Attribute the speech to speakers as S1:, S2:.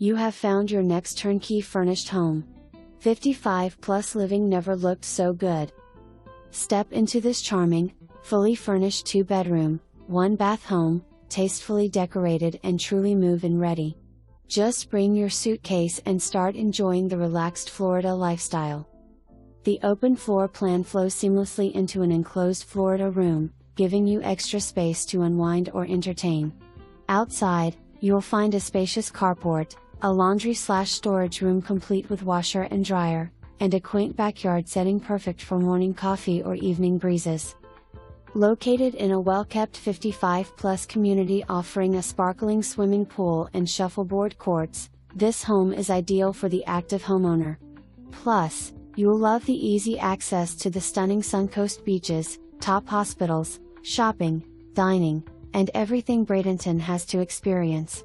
S1: You have found your next turnkey furnished home. 55 plus living never looked so good. Step into this charming, fully furnished 2-bedroom, 1-bath home, tastefully decorated and truly move-in ready. Just bring your suitcase and start enjoying the relaxed Florida lifestyle. The open floor plan flows seamlessly into an enclosed Florida room, giving you extra space to unwind or entertain. Outside, you'll find a spacious carport, a laundry/storage room complete with washer and dryer, and a quaint backyard setting perfect for morning coffee or evening breezes. Located in a well-kept 55-plus community offering a sparkling swimming pool and shuffleboard courts, this home is ideal for the active homeowner. Plus, you'll love the easy access to the stunning Suncoast beaches, top hospitals, shopping, dining, and everything Bradenton has to experience.